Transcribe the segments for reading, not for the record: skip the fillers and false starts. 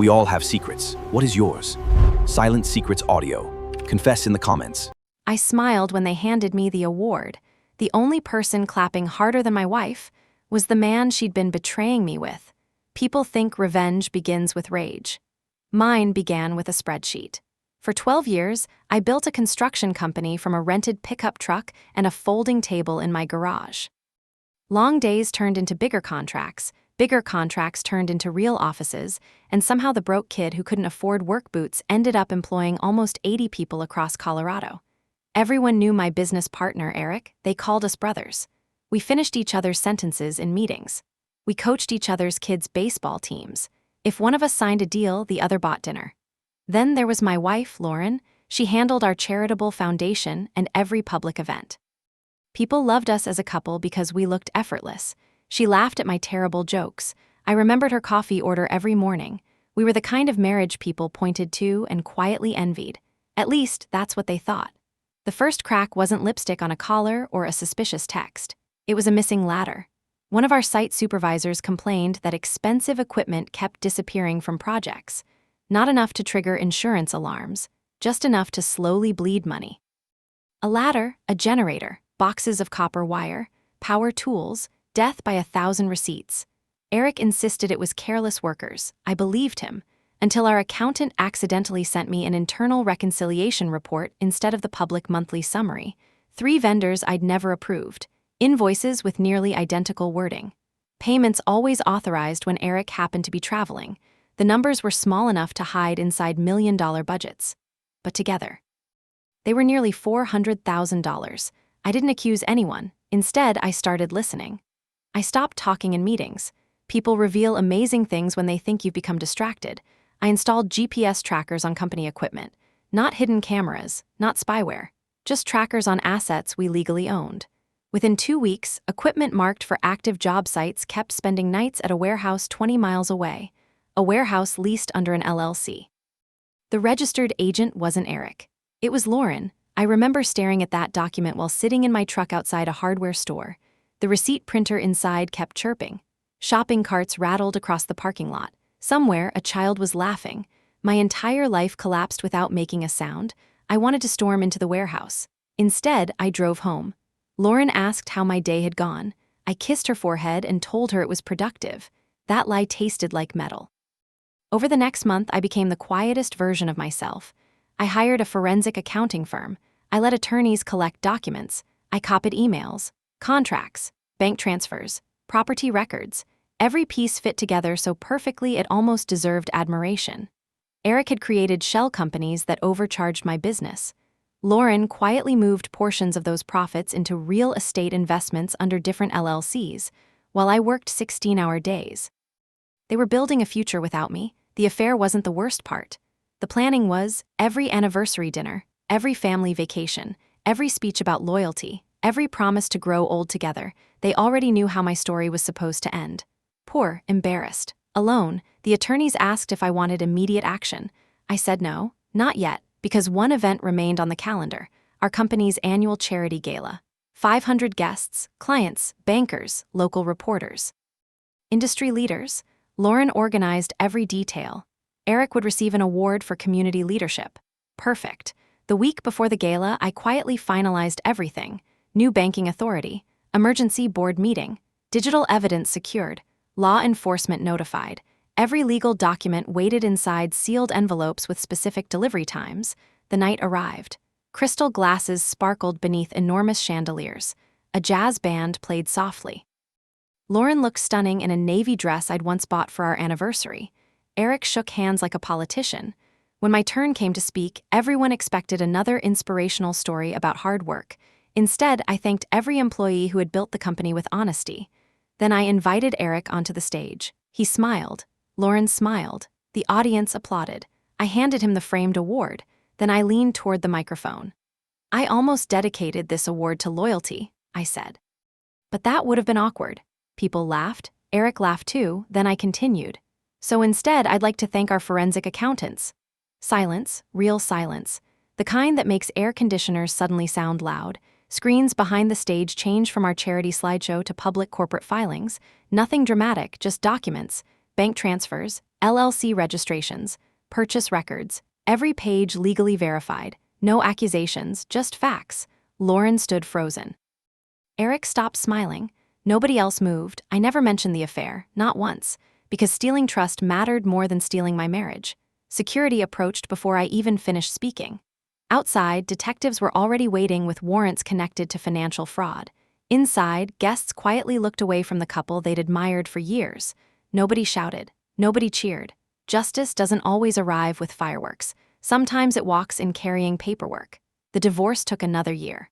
We all have secrets. What is yours? Silent Secrets Audio. Confess in the comments. I smiled when they handed me the award. The only person clapping harder than my wife was the man she'd been betraying me with. People think revenge begins with rage. Mine began with a spreadsheet. For 12 years, I built a construction company from a rented pickup truck and a folding table in my garage. Long days turned into bigger contracts turned into real offices, and somehow the broke kid who couldn't afford work boots ended up employing almost 80 people across Colorado. Everyone knew my business partner, Eric. They called us brothers. We finished each other's sentences in meetings. We coached each other's kids' baseball teams. If one of us signed a deal, the other bought dinner. Then there was my wife, Lauren. She handled our charitable foundation and every public event. People loved us as a couple because we looked effortless. She laughed at my terrible jokes. I remembered her coffee order every morning. We were the kind of marriage people pointed to and quietly envied. At least, that's what they thought. The first crack wasn't lipstick on a collar or a suspicious text. It was a missing ladder. One of our site supervisors complained that expensive equipment kept disappearing from projects. Not enough to trigger insurance alarms, just enough to slowly bleed money. A ladder, a generator, boxes of copper wire, power tools, death by 1,000 receipts. Eric insisted it was careless workers. I believed him, until our accountant accidentally sent me an internal reconciliation report instead of the public monthly summary. 3 vendors I'd never approved, invoices with nearly identical wording. Payments always authorized when Eric happened to be traveling. The numbers were small enough to hide inside million-dollar budgets. But together, they were nearly $400,000. I didn't accuse anyone. Instead, I started listening. I stopped talking in meetings. People reveal amazing things when they think you've become distracted. I installed GPS trackers on company equipment. Not hidden cameras, not spyware. Just trackers on assets we legally owned. Within 2 weeks, equipment marked for active job sites kept spending nights at a warehouse 20 miles away. A warehouse leased under an LLC. The registered agent wasn't Eric. It was Lauren. I remember staring at that document while sitting in my truck outside a hardware store. The receipt printer inside kept chirping. Shopping carts rattled across the parking lot. Somewhere, a child was laughing. My entire life collapsed without making a sound. I wanted to storm into the warehouse. Instead, I drove home. Lauren asked how my day had gone. I kissed her forehead and told her it was productive. That lie tasted like metal. Over the next month, I became the quietest version of myself. I hired a forensic accounting firm. I let attorneys collect documents. I copied emails, contracts, bank transfers, property records. Every piece fit together so perfectly it almost deserved admiration. Eric had created shell companies that overcharged my business. Lauren quietly moved portions of those profits into real estate investments under different LLCs, while I worked 16-hour days. They were building a future without me. The affair wasn't the worst part. The planning was every anniversary dinner, every family vacation, every speech about loyalty, every promise to grow old together. They already knew how my story was supposed to end. Poor, embarrassed, alone, the attorneys asked if I wanted immediate action. I said no, not yet, because one event remained on the calendar, our company's annual charity gala. 500 guests, clients, bankers, local reporters. Industry leaders. Lauren organized every detail. Eric would receive an award for community leadership. Perfect. The week before the gala, I quietly finalized everything. New banking authority, emergency board meeting, digital evidence secured, law enforcement notified. Every legal document waited inside sealed envelopes with specific delivery times. The night arrived. Crystal glasses sparkled beneath enormous chandeliers. A jazz band played softly. Lauren looked stunning in a navy dress I'd once bought for our anniversary. Eric shook hands like a politician. When my turn came to speak, everyone expected another inspirational story about hard work. Instead, I thanked every employee who had built the company with honesty. Then I invited Eric onto the stage. He smiled. Lauren smiled. The audience applauded. I handed him the framed award. Then I leaned toward the microphone. I almost dedicated this award to loyalty, I said. But that would have been awkward. People laughed. Eric laughed too. Then I continued. So instead, I'd like to thank our forensic accountants. Silence, real silence. The kind that makes air conditioners suddenly sound loud. Screens behind the stage change from our charity slideshow to public corporate filings. Nothing dramatic, just documents. Bank transfers, LLC registrations, purchase records, every page legally verified. No accusations, just facts. Lauren stood frozen. Eric stopped smiling. Nobody else moved. I never mentioned the affair, not once, because stealing trust mattered more than stealing my marriage. Security approached before I even finished speaking. Outside, detectives were already waiting with warrants connected to financial fraud. Inside, guests quietly looked away from the couple they'd admired for years. Nobody shouted. Nobody cheered. Justice doesn't always arrive with fireworks. Sometimes it walks in carrying paperwork. The divorce took another year.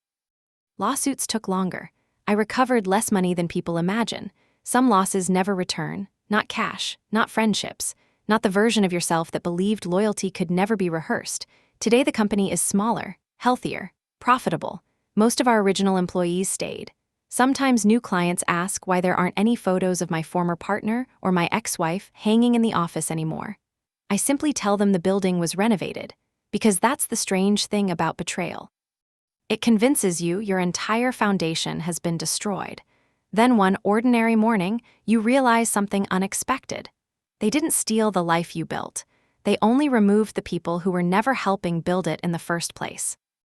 Lawsuits took longer. I recovered less money than people imagine. Some losses never return. Not cash, not friendships, not the version of yourself that believed loyalty could never be rehearsed. Today the company is smaller, healthier, profitable. Most of our original employees stayed. Sometimes new clients ask why there aren't any photos of my former partner or my ex-wife hanging in the office anymore. I simply tell them the building was renovated, because that's the strange thing about betrayal. It convinces you your entire foundation has been destroyed. Then one ordinary morning, you realize something unexpected. They didn't steal the life you built. They only removed the people who were never helping build it in the first place.